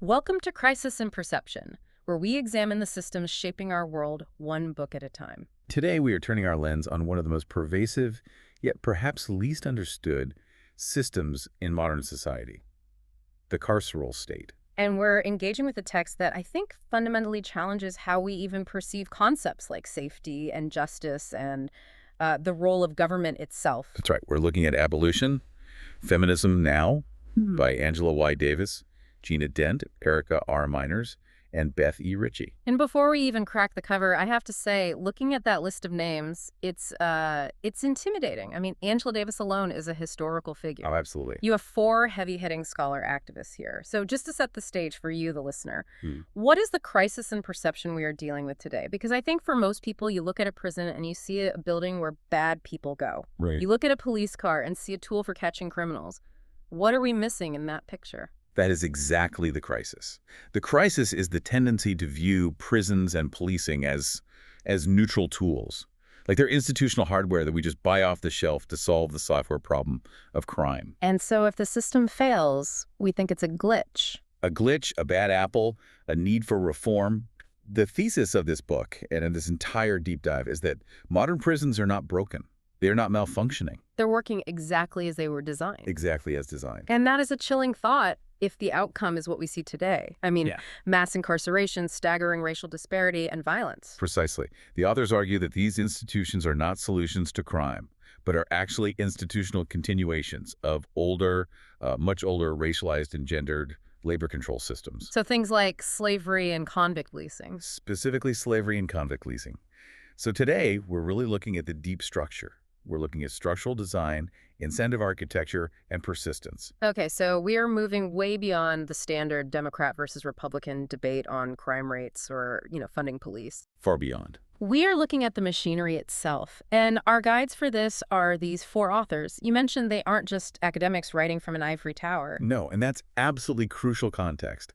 Welcome to Crisis and Perception, where we examine the systems shaping our world one book at a time. Today, we are turning our lens on one of the most pervasive, yet perhaps least understood, systems in modern society, the carceral state. And we're engaging with a text that I think fundamentally challenges how we even perceive concepts like safety and justice and the role of government itself. That's right. We're looking at Abolition, Feminism Now by Angela Y. Davis, Gina Dent, Erica R. Miners, and Beth E. Richie. And before we even crack the cover, I have to say, looking at that list of names, it's intimidating. I mean, Angela Davis alone is a historical figure. Oh, absolutely. You have 4 heavy-hitting scholar activists here. So just to set the stage for you, the listener, what is the crisis and perception we are dealing with today? Because I think for most people, you look at a prison and you see a building where bad people go. Right. You look at a police car and see a tool for catching criminals. What are we missing in that picture? That is exactly the crisis. The crisis is the tendency to view prisons and policing as neutral tools. Like they're institutional hardware that we just buy off the shelf to solve the software problem of crime. And so if the system fails, we think it's a glitch. A glitch, a bad apple, a need for reform. The thesis of this book and in this entire deep dive is that modern prisons are not broken. They're not malfunctioning. They're working exactly as they were designed. Exactly as designed. And that is a chilling thought if the outcome is what we see today. I mean, mass incarceration, staggering racial disparity, and violence. Precisely. The authors argue that these institutions are not solutions to crime, but are actually institutional continuations of older, much older racialized and gendered labor control systems. So things like slavery and convict leasing. Specifically slavery and convict leasing. So today, we're really looking at the deep structure. We're looking at structural design, incentive architecture, and persistence. Okay, so we are moving way beyond the standard Democrat versus Republican debate on crime rates or, funding police. Far beyond. We are looking at the machinery itself, and our guides for this are these 4 authors. You mentioned they aren't just academics writing from an ivory tower. No, and that's absolutely crucial context.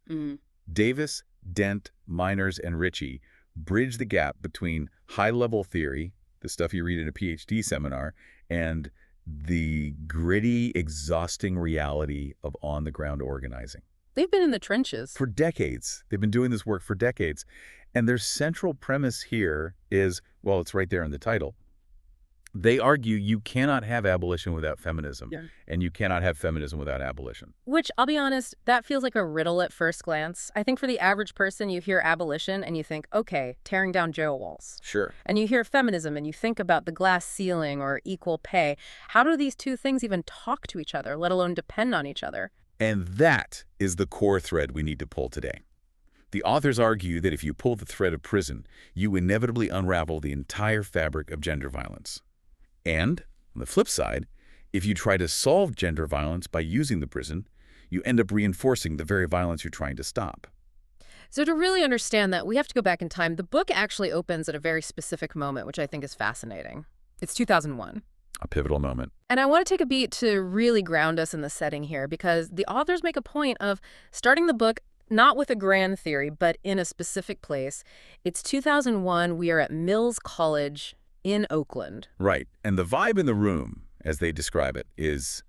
Davis, Dent, Miners, and Richie bridge the gap between high-level theory, the stuff you read in a PhD seminar, and the gritty, exhausting reality of on-the-ground organizing. They've been in the trenches. For decades. They've been doing this work for decades. And their central premise here is, well, it's right there in the title. They argue you cannot have abolition without feminism, and you cannot have feminism without abolition. Which, I'll be honest, that feels like a riddle at first glance. I think for the average person, you hear abolition and you think, okay, tearing down jail walls. Sure. And you hear feminism and you think about the glass ceiling or equal pay. How do these two things even talk to each other, let alone depend on each other? And that is the core thread we need to pull today. The authors argue that if you pull the thread of prison, you inevitably unravel the entire fabric of gender violence. And, on the flip side, if you try to solve gender violence by using the prison, you end up reinforcing the very violence you're trying to stop. So to really understand that, we have to go back in time. The book actually opens at a very specific moment, which I think is fascinating. It's 2001. A pivotal moment. And I want to take a beat to really ground us in the setting here, because the authors make a point of starting the book not with a grand theory, but in a specific place. It's 2001. We are at Mills College in Oakland. Right. And the vibe in the room, as they describe it, is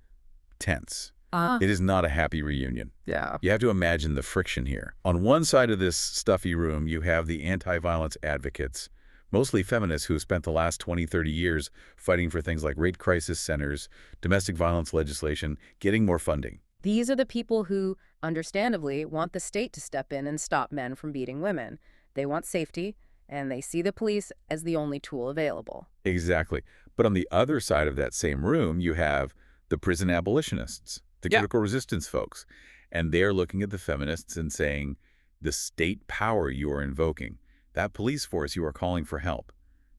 tense. It is not a happy reunion. Yeah. You have to imagine the friction here. On one side of this stuffy room, you have the anti-violence advocates, mostly feminists who have spent the last 20, 30 years fighting for things like rape crisis centers, domestic violence legislation, getting more funding. These are the people who, understandably, want the state to step in and stop men from beating women. They want safety, and they see the police as the only tool available. Exactly. But on the other side of that same room, you have the prison abolitionists, the critical resistance folks. And they're looking at the feminists and saying, the state power you are invoking, that police force you are calling for help,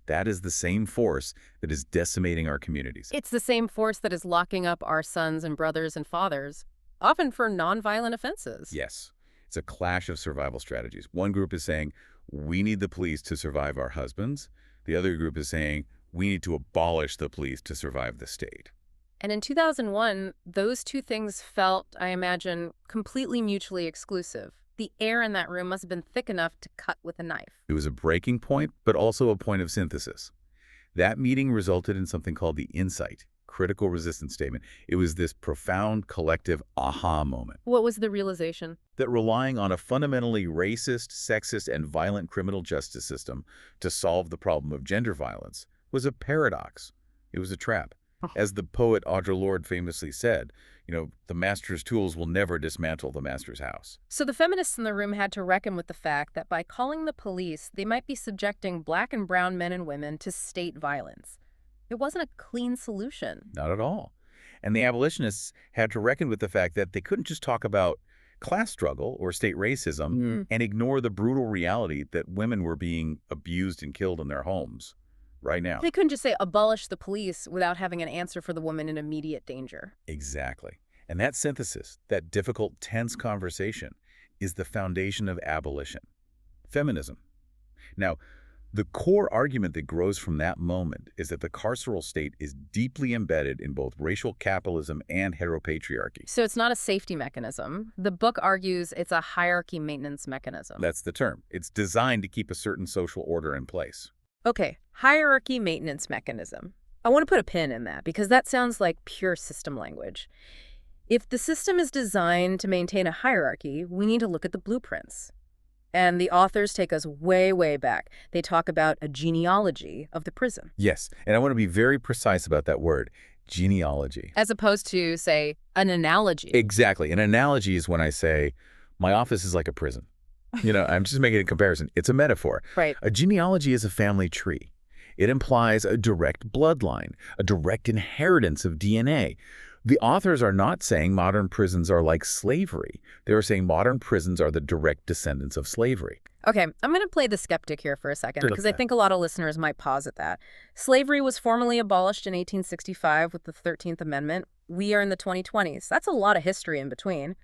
that is the same force that is decimating our communities. It's the same force that is locking up our sons and brothers and fathers, often for nonviolent offenses. Yes. It's a clash of survival strategies. One group is saying, we need the police to survive our husbands. The other group is saying, we need to abolish the police to survive the state. And in 2001, those two things felt, I imagine, completely mutually exclusive. The air in that room must have been thick enough to cut with a knife. It was a breaking point, but also a point of synthesis. That meeting resulted in something called the insight, critical resistance statement. It was this profound collective aha moment. What was the realization? that relying on a fundamentally racist, sexist, and violent criminal justice system to solve the problem of gender violence was a paradox. It was a trap. As the poet Audre Lorde famously said, the master's tools will never dismantle the master's house. So the feminists in the room had to reckon with the fact that by calling the police, they might be subjecting Black and brown men and women to state violence. It wasn't a clean solution. Not at all. And the abolitionists had to reckon with the fact that they couldn't just talk about class struggle or state racism and ignore the brutal reality that women were being abused and killed in their homes right now. They couldn't just say abolish the police without having an answer for the woman in immediate danger. Exactly. And that synthesis, that difficult, tense conversation, is the foundation of abolition. Feminism. Now, the core argument that grows from that moment is that the carceral state is deeply embedded in both racial capitalism and heteropatriarchy. So it's not a safety mechanism. The book argues it's a hierarchy maintenance mechanism. That's the term. It's designed to keep a certain social order in place. Okay, hierarchy maintenance mechanism. I want to put a pin in that because that sounds like pure system language. If the system is designed to maintain a hierarchy, we need to look at the blueprints. And the authors take us way, way back. They talk about a genealogy of the prison. Yes, and I want to be very precise about that word, genealogy. As opposed to, say, an analogy. Exactly. An analogy is when I say, my office is like a prison. I'm just making a comparison. It's a metaphor. Right. A genealogy is a family tree. It implies a direct bloodline, a direct inheritance of DNA. The authors are not saying modern prisons are like slavery. They are saying modern prisons are the direct descendants of slavery. Okay, I'm going to play the skeptic here for a second because I think a lot of listeners might pause at that. Slavery was formally abolished in 1865 with the 13th Amendment. We are in the 2020s. That's a lot of history in between.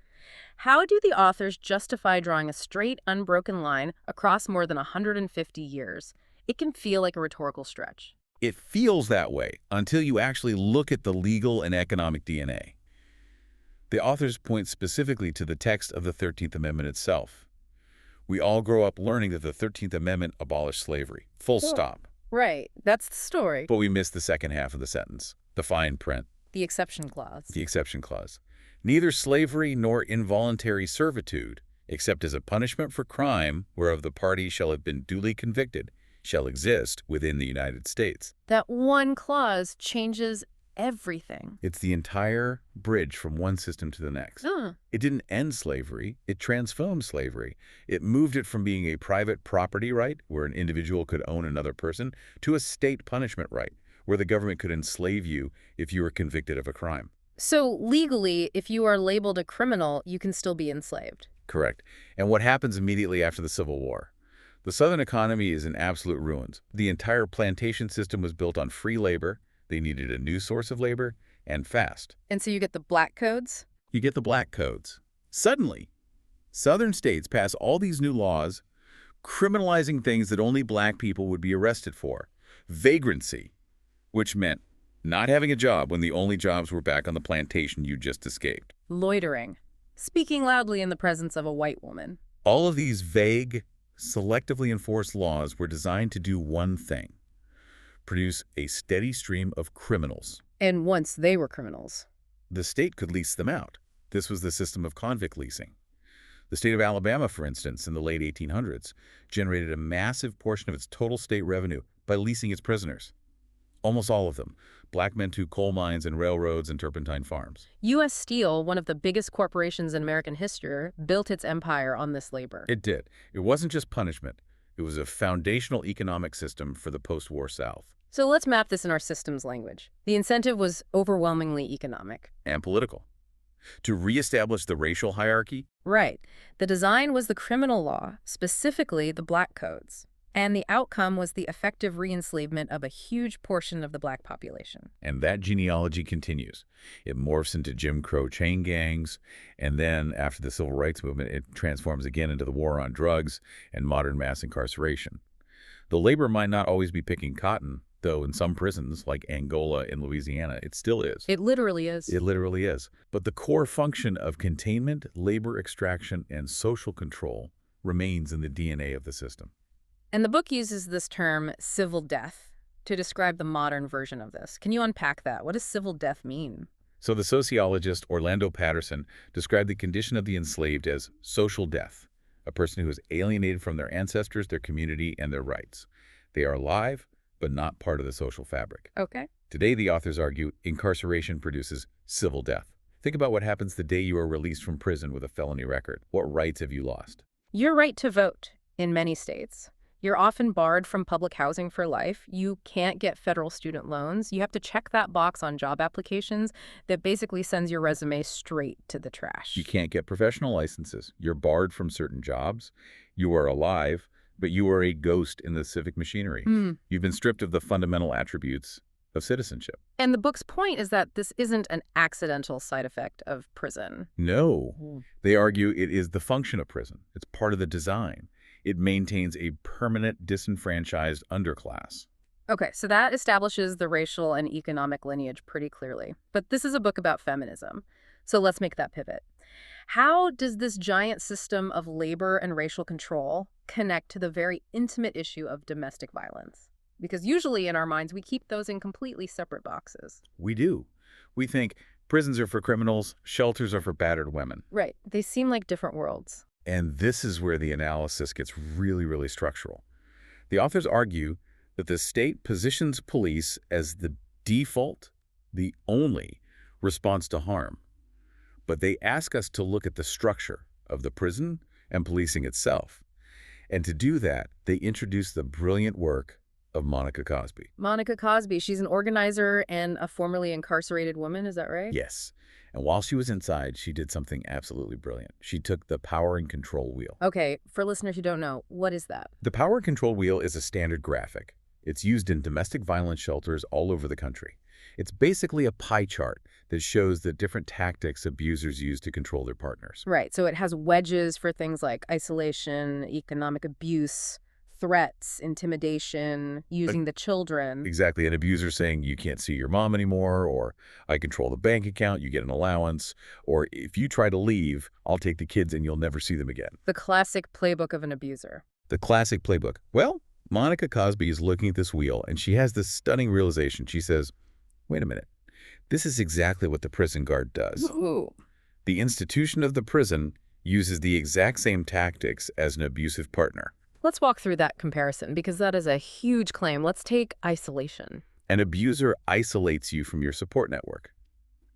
How do the authors justify drawing a straight, unbroken line across more than 150 years? It can feel like a rhetorical stretch. It feels that way until you actually look at the legal and economic DNA. The authors point specifically to the text of the 13th Amendment itself. We all grow up learning that the 13th Amendment abolished slavery. Full stop. Right. That's the story. But we miss the second half of the sentence, the fine print. The exception clause. The exception clause. Neither slavery nor involuntary servitude, except as a punishment for crime whereof the party shall have been duly convicted, shall exist within the United States. That one clause changes everything. It's the entire bridge from one system to the next. It didn't end slavery. It transformed slavery. It moved it from being a private property right, where an individual could own another person, to a state punishment right, where the government could enslave you if you were convicted of a crime. So legally, if you are labeled a criminal, you can still be enslaved. Correct. And what happens immediately after the Civil War? The Southern economy is in absolute ruins. The entire plantation system was built on free labor. They needed a new source of labor, and fast. And so you get the black codes? You get the black codes. Suddenly, Southern states pass all these new laws criminalizing things that only black people would be arrested for. Vagrancy, which meant not having a job when the only jobs were back on the plantation you just escaped. Loitering. Speaking loudly in the presence of a white woman. All of these vague, selectively enforced laws were designed to do one thing: produce a steady stream of criminals. And once they were criminals, the state could lease them out. This was the system of convict leasing. The state of Alabama, for instance, in the late 1800s, generated a massive portion of its total state revenue by leasing its prisoners. Almost all of them, black men to coal mines and railroads and turpentine farms. U.S. Steel, one of the biggest corporations in American history, built its empire on this labor. It did. It wasn't just punishment. It was a foundational economic system for the post-war South. So let's map this in our systems language. The incentive was overwhelmingly economic. And political. To reestablish the racial hierarchy? Right. The design was the criminal law, specifically the black codes. And the outcome was the effective re-enslavement of a huge portion of the black population. And that genealogy continues. It morphs into Jim Crow chain gangs, and then, after the Civil Rights Movement, it transforms again into the war on drugs and modern mass incarceration. The labor might not always be picking cotton, though in some prisons, like Angola in Louisiana, it still is. It literally is. It literally is. But the core function of containment, labor extraction, and social control remains in the DNA of the system. And the book uses this term, civil death, to describe the modern version of this. Can you unpack that? What does civil death mean? So the sociologist Orlando Patterson described the condition of the enslaved as social death, a person who is alienated from their ancestors, their community, and their rights. They are alive, but not part of the social fabric. Okay. Today, the authors argue incarceration produces civil death. Think about what happens the day you are released from prison with a felony record. What rights have you lost? Your right to vote in many states. You're often barred from public housing for life. You can't get federal student loans. You have to check that box on job applications that basically sends your resume straight to the trash. You can't get professional licenses. You're barred from certain jobs. You are alive, but you are a ghost in the civic machinery. You've been stripped of the fundamental attributes of citizenship. And the book's point is that this isn't an accidental side effect of prison. No. They argue it is the function of prison. It's part of the design. It maintains a permanent disenfranchised underclass. Okay, so that establishes the racial and economic lineage pretty clearly. But this is a book about feminism. So let's make that pivot. How does this giant system of labor and racial control connect to the very intimate issue of domestic violence? Because usually in our minds, we keep those in completely separate boxes. We do. We think prisons are for criminals, shelters are for battered women. Right. They seem like different worlds. And this is where the analysis gets really, really structural. The authors argue that the state positions police as the default, the only response to harm. But they ask us to look at the structure of the prison and policing itself. And to do that, they introduce the brilliant work of Monica Cosby. Monica Cosby, she's an organizer and a formerly incarcerated woman, is that right? Yes. And while she was inside, she did something absolutely brilliant. She took the power and control wheel. Okay, for listeners who don't know, what is that? The power and control wheel is a standard graphic. It's used in domestic violence shelters all over the country. It's basically a pie chart that shows the different tactics abusers use to control their partners. Right, so it has wedges for things like isolation, economic abuse, threats, intimidation, using the children. Exactly. An abuser saying you can't see your mom anymore, or I control the bank account, you get an allowance, or if you try to leave, I'll take the kids and you'll never see them again. The classic playbook of an abuser. The classic playbook. Well, Monica Cosby is looking at this wheel and she has this stunning realization. She says, wait a minute, this is exactly what the prison guard does. Ooh. The institution of the prison uses the exact same tactics as an abusive partner. Let's walk through that comparison because that is a huge claim. Let's take isolation. An abuser isolates you from your support network.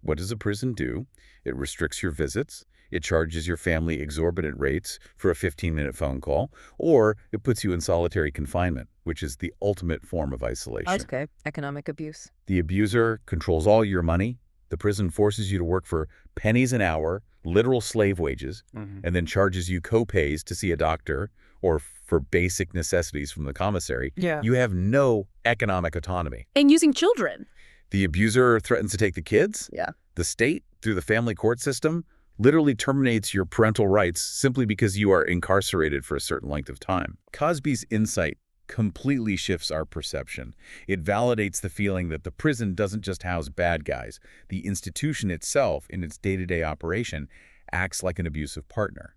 What does a prison do? It restricts your visits. It charges your family exorbitant rates for a 15-minute phone call, or it puts you in solitary confinement, which is the ultimate form of isolation. Okay, economic abuse. The abuser controls all your money. The prison forces you to work for pennies an hour, literal slave wages, and then charges you co-pays to see a doctor or for basic necessities from the commissary. Yeah. You have no economic autonomy. And using children. The abuser threatens to take the kids. Yeah. The state, through the family court system, literally terminates your parental rights simply because you are incarcerated for a certain length of time. Cosby's insight completely shifts our perception. It validates the feeling that the prison doesn't just house bad guys. The institution itself, in its day-to-day operation, acts like an abusive partner.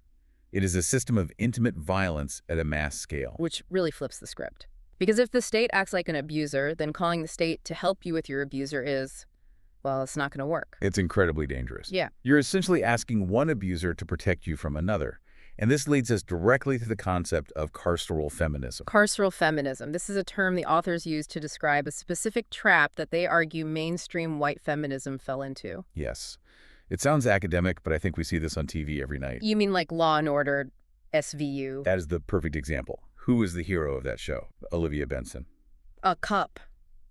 It is a system of intimate violence at a mass scale. Which really flips the script. Because if the state acts like an abuser, then calling the state to help you with your abuser is, well, it's not going to work. It's incredibly dangerous. Yeah. You're essentially asking one abuser to protect you from another. And this leads us directly to the concept of carceral feminism. Carceral feminism. This is a term the authors use to describe a specific trap that they argue mainstream white feminism fell into. Yes. It sounds academic, but I think we see this on TV every night. You mean like Law and Order, SVU? That is the perfect example. Who is the hero of that show? Olivia Benson. A cup.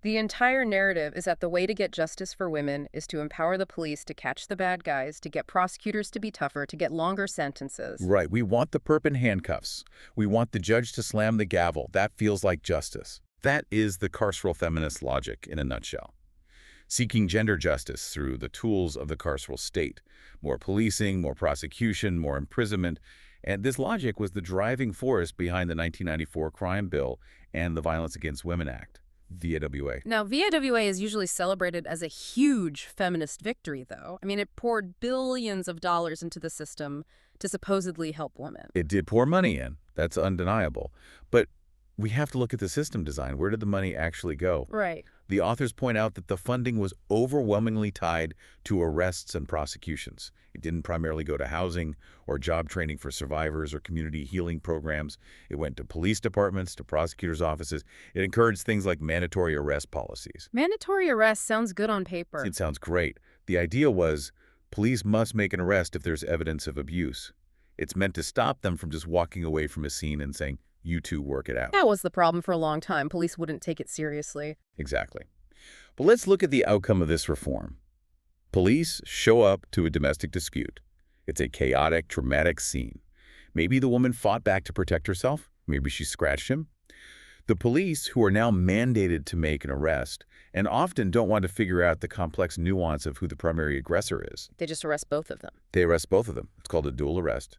The entire narrative is that the way to get justice for women is to empower the police to catch the bad guys, to get prosecutors to be tougher, to get longer sentences. Right. We want the perp in handcuffs. We want the judge to slam the gavel. That feels like justice. That is the carceral feminist logic in a nutshell. Seeking gender justice through the tools of the carceral state. More policing, more prosecution, more imprisonment. And this logic was the driving force behind the 1994 crime bill and the Violence Against Women Act. VAWA. Now, VAWA is usually celebrated as a huge feminist victory, though. I mean, it poured billions of dollars into the system to supposedly help women. It did pour money in. That's undeniable. But we have to look at the system design. Where did the money actually go? Right. The authors point out that the funding was overwhelmingly tied to arrests and prosecutions. It didn't primarily go to housing or job training for survivors or community healing programs. It went to police departments, to prosecutors' offices. It encouraged things like mandatory arrest policies. Mandatory arrest sounds good on paper. It sounds great. The idea was police must make an arrest if there's evidence of abuse. It's meant to stop them from just walking away from a scene and saying, "You two work it out." That was the problem for a long time. Police wouldn't take it seriously. Exactly. But let's look at the outcome of this reform. Police show up to a domestic dispute. It's a chaotic, traumatic scene. Maybe the woman fought back to protect herself. Maybe she scratched him. The police, who are now mandated to make an arrest, and often don't want to figure out the complex nuance of who the primary aggressor is. They just arrest both of them. They arrest both of them. It's called a dual arrest.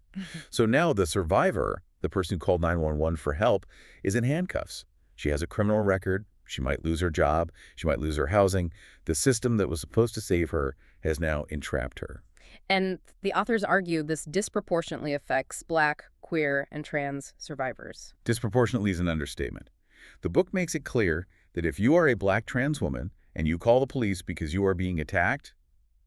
So now the survivor, the person who called 911 for help, is in handcuffs. She has a criminal record. She might lose her job. She might lose her housing. The system that was supposed to save her has now entrapped her. And the authors argue this disproportionately affects Black, queer, and trans survivors. Disproportionately is an understatement. The book makes it clear that if you are a Black trans woman and you call the police because you are being attacked,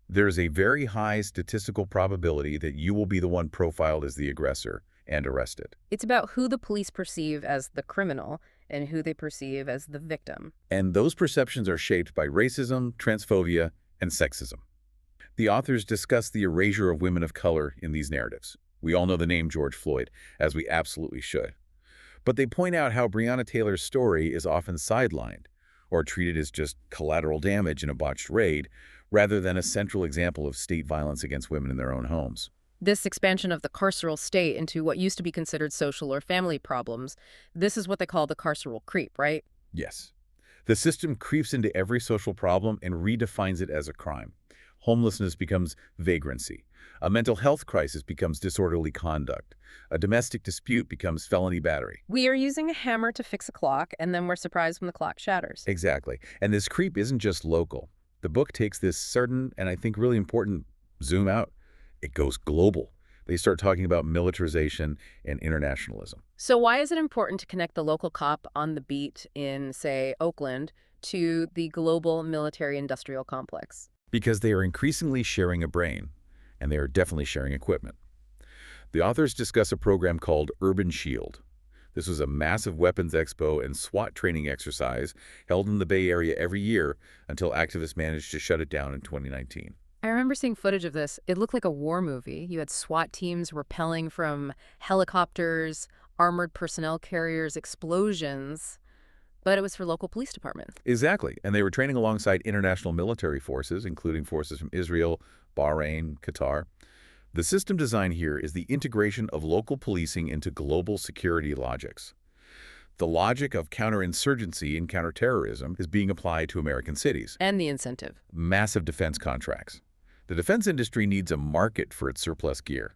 there's a very high statistical probability that you will be the one profiled as the aggressor and arrested. It's about who the police perceive as the criminal and who they perceive as the victim. And those perceptions are shaped by racism, transphobia, and sexism. The authors discuss the erasure of women of color in these narratives. We all know the name George Floyd, as we absolutely should. But they point out how Breonna Taylor's story is often sidelined or treated as just collateral damage in a botched raid, rather than a central example of state violence against women in their own homes. This expansion of the carceral state into what used to be considered social or family problems, this is what they call the carceral creep, right? Yes. The system creeps into every social problem and redefines it as a crime. Homelessness becomes vagrancy. A mental health crisis becomes disorderly conduct. A domestic dispute becomes felony battery. We are using a hammer to fix a clock, and then we're surprised when the clock shatters. Exactly. And this creep isn't just local. The book takes this certain, and I think really important, zoom out. It goes global. They start talking about militarization and internationalism. So why is it important to connect the local cop on the beat in, say, Oakland to the global military-industrial complex? Because they are increasingly sharing a brain, and they are definitely sharing equipment. The authors discuss a program called Urban Shield. This was a massive weapons expo and SWAT training exercise held in the Bay Area every year until activists managed to shut it down in 2019. I remember seeing footage of this. It looked like a war movie. You had SWAT teams rappelling from helicopters, armored personnel carriers, explosions, but it was for local police departments. Exactly, and they were training alongside international military forces, including forces from Israel, Bahrain, Qatar. The system design here is the integration of local policing into global security logics. The logic of counterinsurgency and counterterrorism is being applied to American cities. And the incentive. Massive defense contracts. The defense industry needs a market for its surplus gear.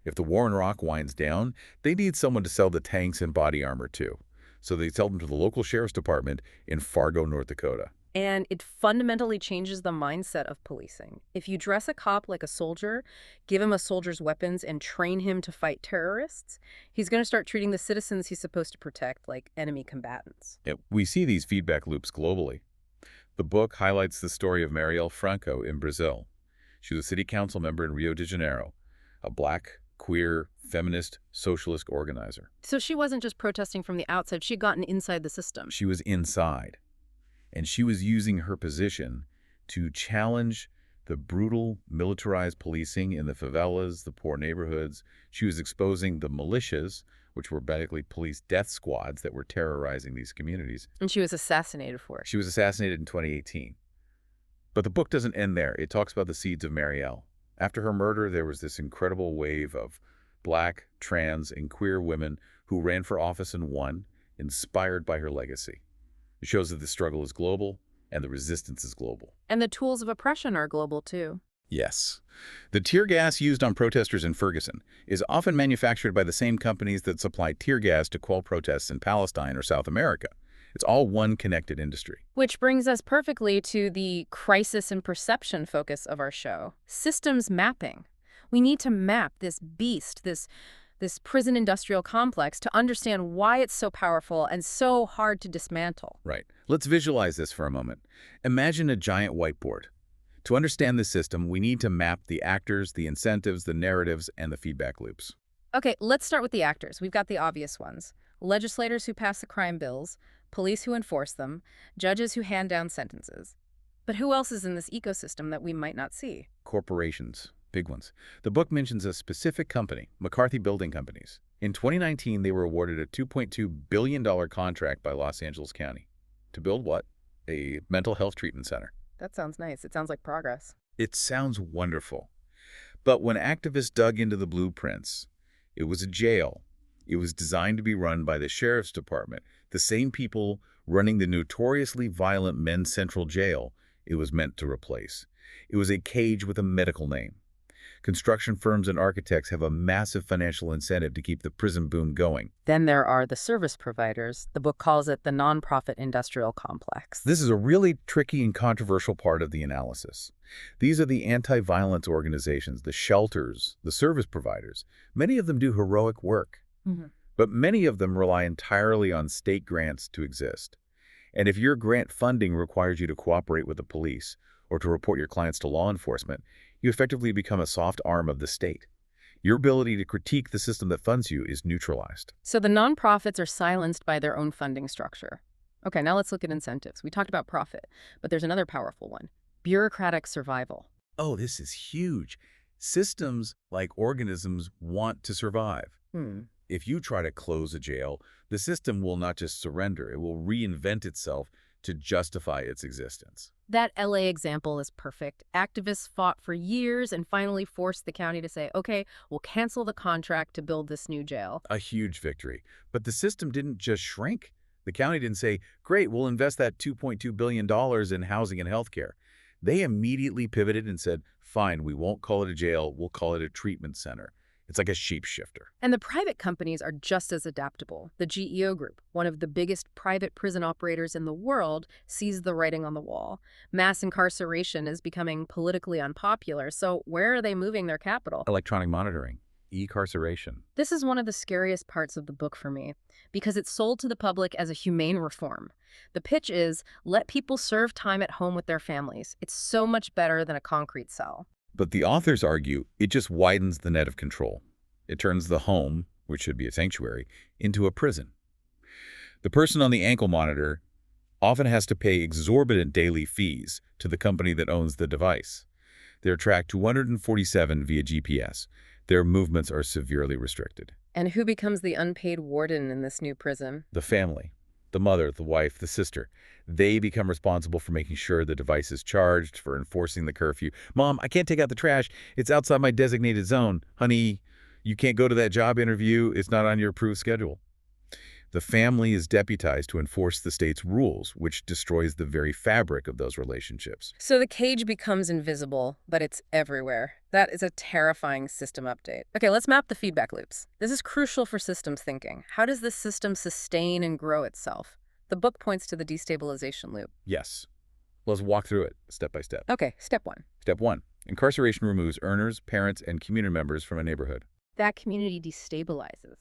If the war in Iraq winds down, they need someone to sell the tanks and body armor to. So they sell them to the local sheriff's department in Fargo, North Dakota. And it fundamentally changes the mindset of policing. If you dress a cop like a soldier, give him a soldier's weapons, and train him to fight terrorists, he's going to start treating the citizens he's supposed to protect like enemy combatants. Yeah, we see these feedback loops globally. The book highlights the story of Marielle Franco in Brazil. She was a city council member in Rio de Janeiro, a Black, queer, feminist, socialist organizer. So she wasn't just protesting from the outside, she'd gotten inside the system. She was inside. And she was using her position to challenge the brutal, militarized policing in the favelas, the poor neighborhoods. She was exposing the militias, which were basically police death squads that were terrorizing these communities. And she was assassinated for it. She was assassinated in 2018. But the book doesn't end there. It talks about the seeds of Marielle. After her murder, there was this incredible wave of Black, trans, and queer women who ran for office and won, inspired by her legacy. It shows that the struggle is global and the resistance is global. And the tools of oppression are global, too. Yes. The tear gas used on protesters in Ferguson is often manufactured by the same companies that supply tear gas to quell protests in Palestine or South America. It's all one connected industry. Which brings us perfectly to the crisis and perception focus of our show. Systems mapping. We need to map this beast, this this prison industrial complex, to understand why it's so powerful and so hard to dismantle. Right. Let's visualize this for a moment. Imagine a giant whiteboard. To understand this system, we need to map the actors, the incentives, the narratives, and the feedback loops. Okay, let's start with the actors. We've got the obvious ones. Legislators who pass the crime bills, police who enforce them, judges who hand down sentences. But who else is in this ecosystem that we might not see? Corporations. Big ones. The book mentions a specific company, McCarthy Building Companies. In 2019, they were awarded a $2.2 billion contract by Los Angeles County. To build what? A mental health treatment center. That sounds nice. It sounds like progress. It sounds wonderful. But when activists dug into the blueprints, it was a jail. It was designed to be run by the sheriff's department, the same people running the notoriously violent Men's Central Jail it was meant to replace. It was a cage with a medical name. Construction firms and architects have a massive financial incentive to keep the prison boom going. Then there are the service providers. The book calls it the nonprofit industrial complex. This is a really tricky and controversial part of the analysis. These are the anti-violence organizations, the shelters, the service providers. Many of them do heroic work, but many of them rely entirely on state grants to exist. And if your grant funding requires you to cooperate with the police or to report your clients to law enforcement, you effectively become a soft arm of the state. Your ability to critique the system that funds you is neutralized. So the nonprofits are silenced by their own funding structure. Okay, now let's look at incentives. We talked about profit, but there's another powerful one: bureaucratic survival. Oh, this is huge. Systems, like organisms, want to survive. If you try to close a jail, the system will not just surrender, it will reinvent itself to justify its existence. That LA example is perfect. Activists fought for years and finally forced the county to say, okay, we'll cancel the contract to build this new jail. A huge victory. But the system didn't just shrink. The county didn't say, great, we'll invest that $2.2 billion in housing and healthcare. They immediately pivoted and said, fine, we won't call it a jail, we'll call it a treatment center. It's like a shapeshifter. And the private companies are just as adaptable. The GEO Group, one of the biggest private prison operators in the world, sees the writing on the wall. Mass incarceration is becoming politically unpopular, so where are they moving their capital? Electronic monitoring, e-carceration. This is one of the scariest parts of the book for me, because it's sold to the public as a humane reform. The pitch is, let people serve time at home with their families. It's so much better than a concrete cell. But the authors argue it just widens the net of control. It turns the home, which should be a sanctuary, into a prison. The person on the ankle monitor often has to pay exorbitant daily fees to the company that owns the device. They're tracked 247 via GPS. Their movements are severely restricted. And who becomes the unpaid warden in this new prison? The family. The mother, the wife, the sister. They become responsible for making sure the device is charged, for enforcing the curfew. Mom, I can't take out the trash. It's outside my designated zone. Honey, you can't go to that job interview. It's not on your approved schedule. The family is deputized to enforce the state's rules, which destroys the very fabric of those relationships. So the cage becomes invisible, but it's everywhere. That is a terrifying system update. Okay, let's map the feedback loops. This is crucial for systems thinking. How does this system sustain and grow itself? The book points to the destabilization loop. Yes. Let's walk through it step by step. Okay, step one. Step one. Incarceration removes earners, parents, and community members from a neighborhood. That community destabilizes.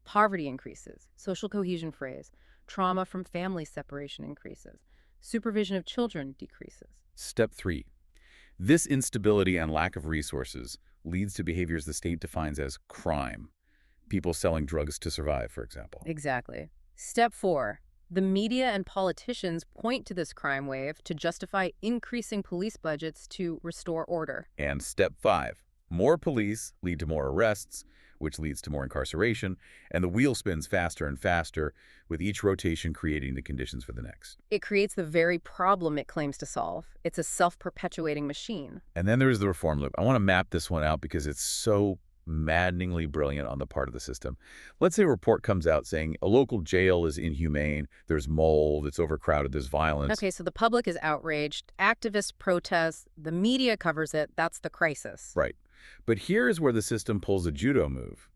Poverty increases, social cohesion frays, trauma from family separation increases, supervision of children decreases. Step three. This instability and lack of resources leads to behaviors the state defines as crime. People selling drugs to survive, for example. Exactly. Step four. The media and politicians point to this crime wave to justify increasing police budgets to restore order. And step five. More police lead to more arrests, which leads to more incarceration, and the wheel spins faster and faster, with each rotation creating the conditions for the next. It creates the very problem it claims to solve. It's a self-perpetuating machine. And then there's the reform loop. I want to map this one out because it's so maddeningly brilliant on the part of the system. Let's say a report comes out saying a local jail is inhumane, there's mold, it's overcrowded, there's violence. Okay, so the public is outraged, activists protest, the media covers it, that's the crisis. Right. But here is where the system pulls a judo move.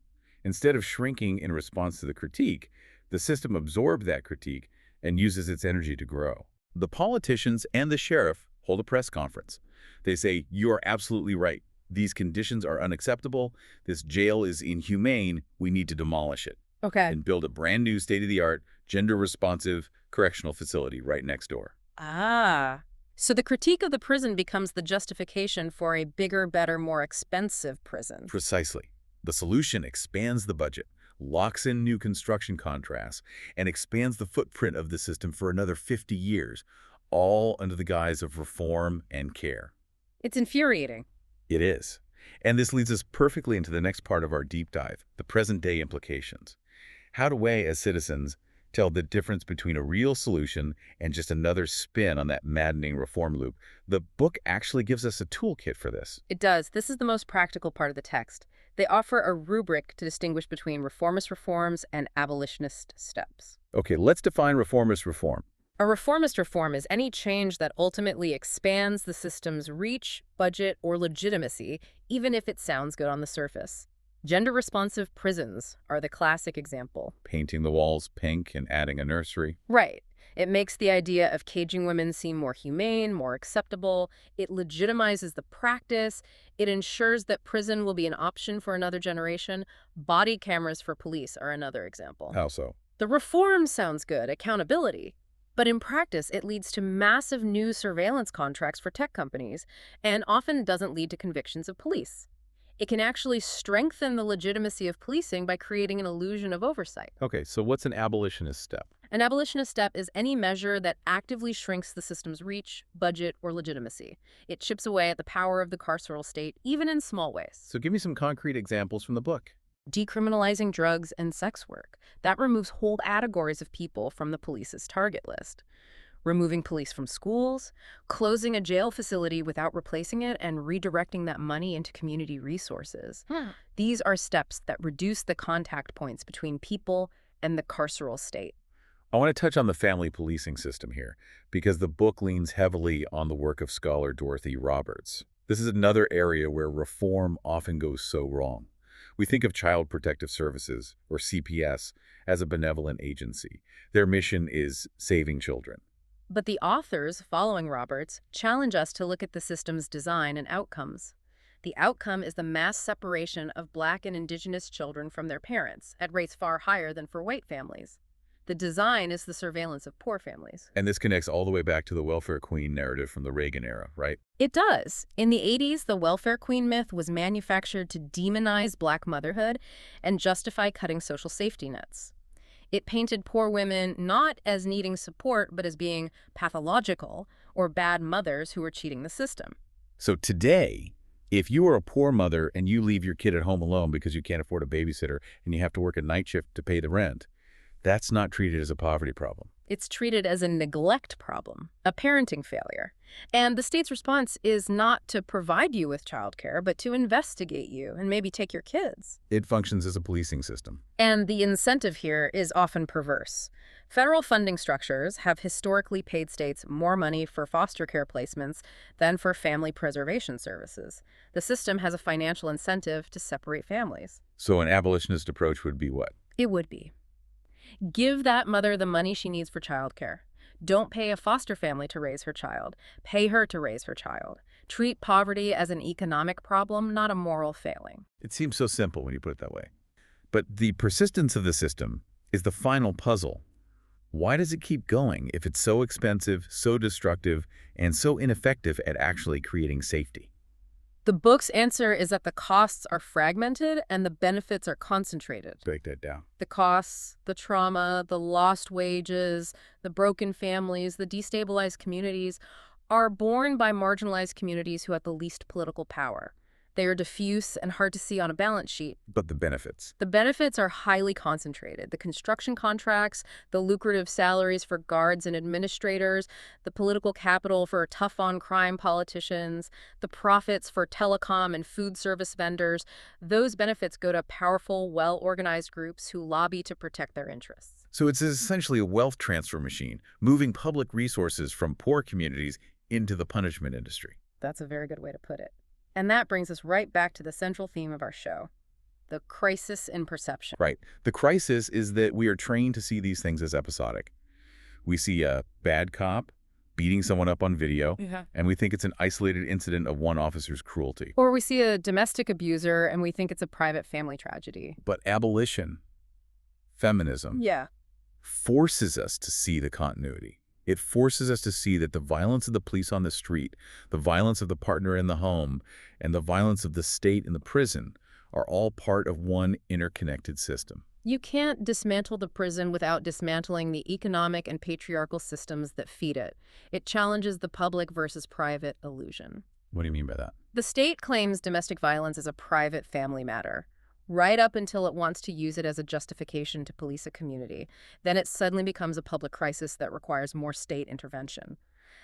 Instead of shrinking in response to the critique, the system absorbs that critique and uses its energy to grow. The politicians and the sheriff hold a press conference. They say, you are absolutely right. These conditions are unacceptable. This jail is inhumane. We need to demolish it Okay. and build a brand new state-of-the-art, gender-responsive correctional facility right next door. Ah. So the critique of the prison becomes the justification for a bigger, better, more expensive prison. Precisely. The solution expands the budget, locks in new construction contracts, and expands the footprint of the system for another 50 years, all under the guise of reform and care. It's infuriating. It is. And this leads us perfectly into the next part of our deep dive, the present-day implications. How do we, as citizens, tell the difference between a real solution and just another spin on that maddening reform loop? The book actually gives us a toolkit for this. It does. This is the most practical part of the text. They offer a rubric to distinguish between reformist reforms and abolitionist steps. Okay, let's define reformist reform. A reformist reform is any change that ultimately expands the system's reach, budget, or legitimacy, even if it sounds good on the surface. Gender-responsive prisons are the classic example. Painting the walls pink and adding a nursery. Right. It makes the idea of caging women seem more humane, more acceptable. It legitimizes the practice. It ensures that prison will be an option for another generation. Body cameras for police are another example. How so? The reform sounds good, accountability. But in practice, it leads to massive new surveillance contracts for tech companies and often doesn't lead to convictions of police. It can actually strengthen the legitimacy of policing by creating an illusion of oversight. Okay, so what's an abolitionist step? An abolitionist step is any measure that actively shrinks the system's reach, budget, or legitimacy. It chips away at the power of the carceral state, even in small ways. So give me some concrete examples from the book. Decriminalizing drugs and sex work. That removes whole categories of people from the police's target list. Removing police from schools, closing a jail facility without replacing it, and redirecting that money into community resources. These are steps that reduce the contact points between people and the carceral state. I want to touch on the family policing system here, because the book leans heavily on the work of scholar Dorothy Roberts. This is another area where reform often goes so wrong. We think of Child Protective Services, or CPS, as a benevolent agency. Their mission is saving children. But the authors, following Roberts, challenge us to look at the system's design and outcomes. The outcome is the mass separation of Black and Indigenous children from their parents, at rates far higher than for white families. The design is the surveillance of poor families. And this connects all the way back to the welfare queen narrative from the Reagan era, right? It does. In the 80s, the welfare queen myth was manufactured to demonize Black motherhood and justify cutting social safety nets. It painted poor women not as needing support, but as being pathological or bad mothers who were cheating the system. So today, if you are a poor mother and you leave your kid at home alone because you can't afford a babysitter and you have to work a night shift to pay the rent, that's not treated as a poverty problem. It's treated as a neglect problem, a parenting failure. And the state's response is not to provide you with childcare, but to investigate you and maybe take your kids. It functions as a policing system. And the incentive here is often perverse. Federal funding structures have historically paid states more money for foster care placements than for family preservation services. The system has a financial incentive to separate families. So an abolitionist approach would be what? It would be. Give that mother the money she needs for childcare. Don't pay a foster family to raise her child. Pay her to raise her child. Treat poverty as an economic problem, not a moral failing. It seems so simple when you put it that way. But the persistence of the system is the final puzzle. Why does it keep going if it's so expensive, so destructive, and so ineffective at actually creating safety? The book's answer is that the costs are fragmented and the benefits are concentrated. Break that down. The costs, the trauma, the lost wages, the broken families, the destabilized communities are borne by marginalized communities who have the least political power. They are diffuse and hard to see on a balance sheet. But the benefits? The benefits are highly concentrated. The construction contracts, the lucrative salaries for guards and administrators, the political capital for tough-on-crime politicians, the profits for telecom and food service vendors, those benefits go to powerful, well-organized groups who lobby to protect their interests. So it's essentially a wealth transfer machine, moving public resources from poor communities into the punishment industry. That's a very good way to put it. And that brings us right back to the central theme of our show, the crisis in perception. Right. The crisis is that we are trained to see these things as episodic. We see a bad cop, beating someone up on video, Yeah. and we think it's an isolated incident of one officer's cruelty. Or we see a domestic abuser and we think it's a private family tragedy. But abolition, feminism, Yeah. forces us to see the continuity. It forces us to see that the violence of the police on the street, the violence of the partner in the home, and the violence of the state in the prison are all part of one interconnected system. You can't dismantle the prison without dismantling the economic and patriarchal systems that feed it. It challenges the public versus private illusion. What do you mean by that? The state claims domestic violence is a private family matter, right up until it wants to use it as a justification to police a community. Then it suddenly becomes a public crisis that requires more state intervention.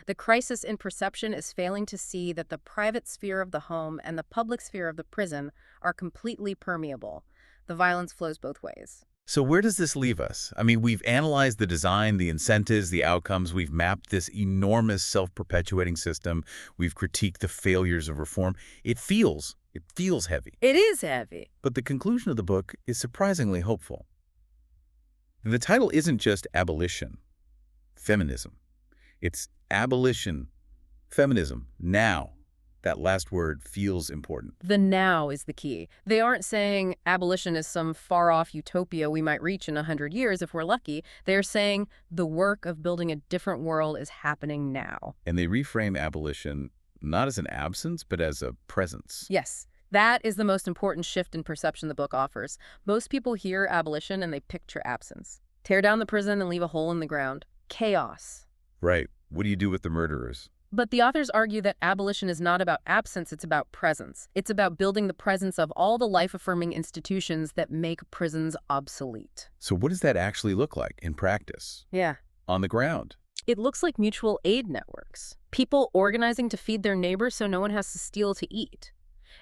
The crisis in perception is failing to see that the private sphere of the home and the public sphere of the prison are completely permeable. The violence flows both ways. So where does this leave us? I mean, we've analyzed the design, the incentives, the outcomes. We've mapped this enormous self-perpetuating system. We've critiqued the failures of reform. It feels heavy. It is heavy. But the conclusion of the book is surprisingly hopeful. The title isn't just Abolition, Feminism. It's Abolition, Feminism, now. That last word feels important. The now is the key. They aren't saying abolition is some far-off utopia we might reach in 100 years if we're lucky. They're saying the work of building a different world is happening now. And they reframe abolition not as an absence, but as a presence. Yes, that is the most important shift in perception the book offers. Most people hear abolition and they picture absence. Tear down the prison and leave a hole in the ground. Chaos. Right. What do you do with the murderers? But the authors argue that abolition is not about absence, it's about presence. It's about building the presence of all the life-affirming institutions that make prisons obsolete. So what does that actually look like in practice? Yeah. On the ground? It looks like mutual aid networks. People organizing to feed their neighbors so no one has to steal to eat.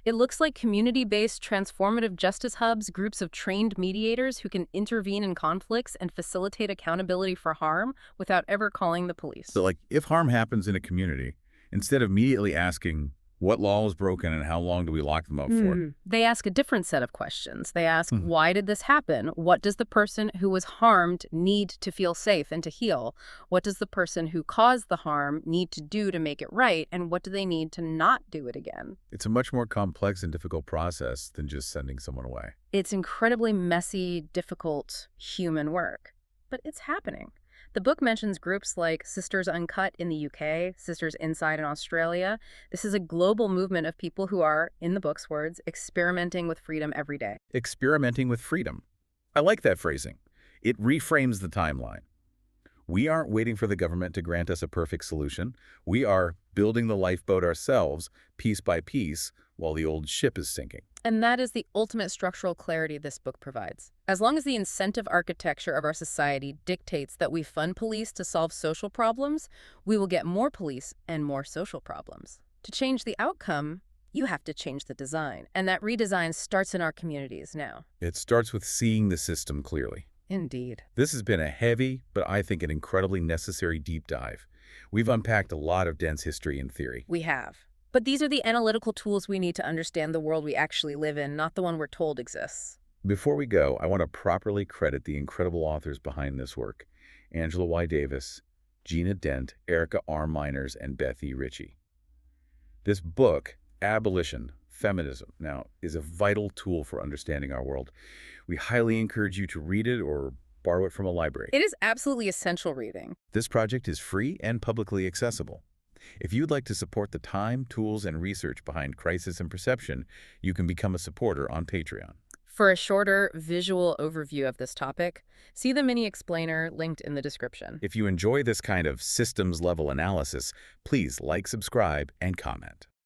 It looks like community-based transformative justice hubs, groups of trained mediators who can intervene in conflicts and facilitate accountability for harm without ever calling the police. So, like, if harm happens in a community, instead of immediately asking what law was broken and how long do we lock them up for, They ask a different set of questions. They ask, why did this happen? What does the person who was harmed need to feel safe and to heal? What does the person who caused the harm need to do to make it right? And what do they need to not do it again? it's a much more complex and difficult process than just sending someone away. It's incredibly messy, difficult human work, but it's happening. The book mentions groups like Sisters Uncut in the UK, Sisters Inside in Australia. This is a global movement of people who are, in the book's words, experimenting with freedom every day. Experimenting with freedom. I like that phrasing. It reframes the timeline. We aren't waiting for the government to grant us a perfect solution. We are building the lifeboat ourselves, piece by piece, while the old ship is sinking. And that is the ultimate structural clarity this book provides. As long as the incentive architecture of our society dictates that we fund police to solve social problems, we will get more police and more social problems. To change the outcome, you have to change the design. And that redesign starts in our communities now. It starts with seeing the system clearly. Indeed. This has been a heavy, but I think an incredibly necessary deep dive. We've unpacked a lot of dense history and theory. We have. But these are the analytical tools we need to understand the world we actually live in, not the one we're told exists. Before we go, I want to properly credit the incredible authors behind this work: Angela Y. Davis, Gina Dent, Erica R. Miners, and Beth E. Richie. This book, Abolition, Feminism, now, is a vital tool for understanding our world. We highly encourage you to read it or borrow it from a library. It is absolutely essential reading. This project is free and publicly accessible. If you'd like to support the time, tools, and research behind crisis and perception, you can become a supporter on Patreon. For a shorter visual overview of this topic, see the mini explainer linked in the description. If you enjoy this kind of systems-level analysis, please like, subscribe, and comment.